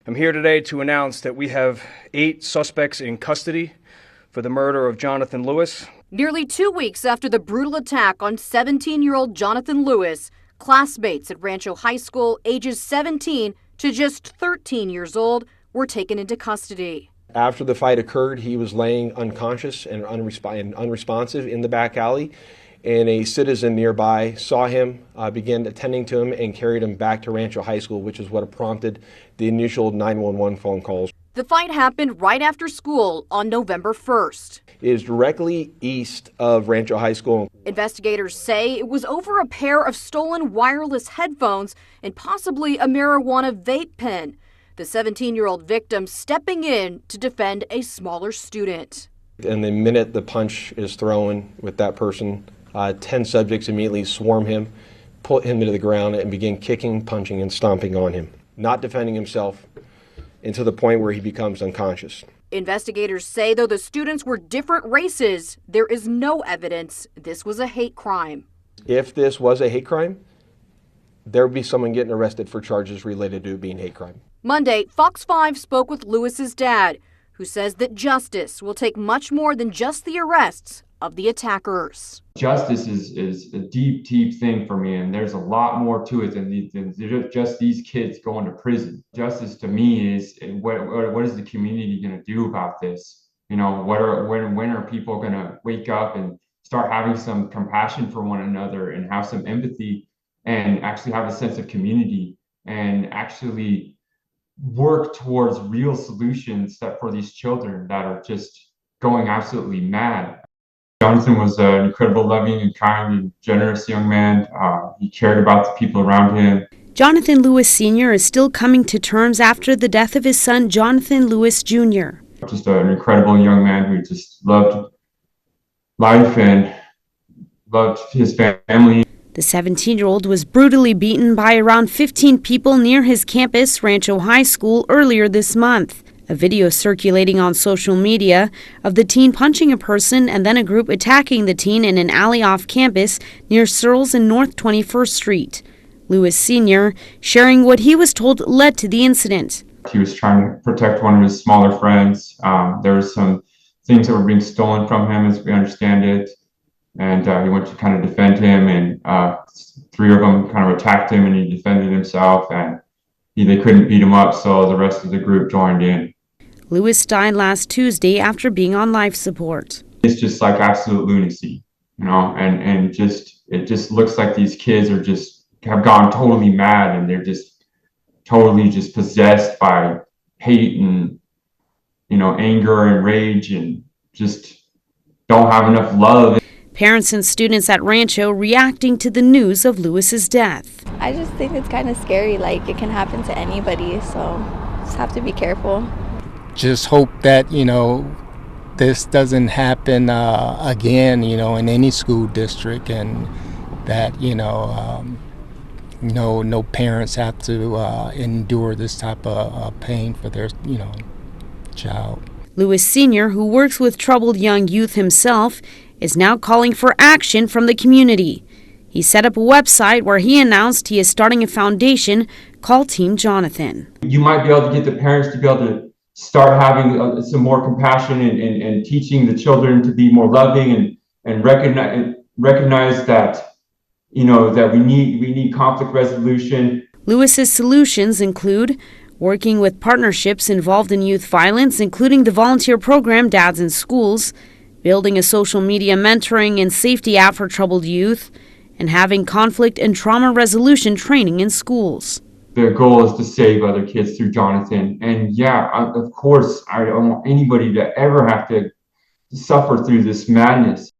I'm here today to announce that we have 8 suspects in custody for the murder of Jonathan Lewis. Nearly 2 weeks after the brutal attack on 17-year-old Jonathan Lewis, classmates at Rancho High School, ages 17 to just 13 years old, were taken into custody. After the fight occurred, he was laying unconscious and unresponsive in the back alley, and a citizen nearby saw him, began attending to him, and carried him back to Rancho High School, which is what prompted the initial 911 phone calls. The fight happened right after school on November 1st. It is directly east of Rancho High School. Investigators say it was over a pair of stolen wireless headphones and possibly a marijuana vape pen. The 17-year-old victim stepping in to defend a smaller student. And the minute the punch is thrown with that person, 10 subjects immediately swarm him, pull him to the ground, and begin kicking, punching, and stomping on him, not defending himself until the point where he becomes unconscious. Investigators say though the students were different races, there is no evidence this was a hate crime. If this was a hate crime, there would be someone getting arrested for charges related to it being hate crime. Monday, Fox 5 spoke with Lewis's dad, who says that justice will take much more than just the arrests of the attackers. Justice is a deep, deep thing for me, and there's a lot more to it than just these kids going to prison. Justice to me is what is the community going to do about this? You know, when are people going to wake up and start having some compassion for one another and have some empathy and actually have a sense of community and actually work towards real solutions that for these children that are just going absolutely mad. Jonathan was an incredible, loving and kind and generous young man. He cared about the people around him. Jonathan Lewis Sr. is still coming to terms after the death of his son, Jonathan Lewis Jr. Just an incredible young man who just loved life and loved his family. The 17-year-old was brutally beaten by around 15 people near his campus, Rancho High School, earlier this month. A video circulating on social media of the teen punching a person and then a group attacking the teen in an alley off campus near Searles and North 21st Street. Lewis Sr. sharing what he was told led to the incident. He was trying to protect one of his smaller friends. There were some things that were being stolen from him, as we understand it. And he went to kind of defend him, and 3 of them kind of attacked him, and he defended himself, and they couldn't beat him up, so the rest of the group joined in. Lewis died last Tuesday after being on life support. It's just like absolute lunacy, you know, and it just looks like these kids have gone totally mad, and they're just totally just possessed by hate and, you know, anger and rage, and just don't have enough love. Parents and students at Rancho reacting to the news of Lewis's death. I just think it's kind of scary, like it can happen to anybody, so just have to be careful. Just hope that, you know, this doesn't happen again, you know, in any school district, and that, no parents have to endure this type of pain for their, child. Lewis Sr., who works with troubled young youth himself, is now calling for action from the community. He set up a website where he announced he is starting a foundation called Team Jonathan. You might be able to get the parents to be able to start having some more compassion and teaching the children to be more loving and recognize that, that we need conflict resolution. Lewis's solutions include working with partnerships involved in youth violence, including the volunteer program Dads in Schools, building a social media mentoring and safety app for troubled youth, and having conflict and trauma resolution training in schools. The goal is to save other kids through Jonathan. And yeah, of course, I don't want anybody to ever have to suffer through this madness.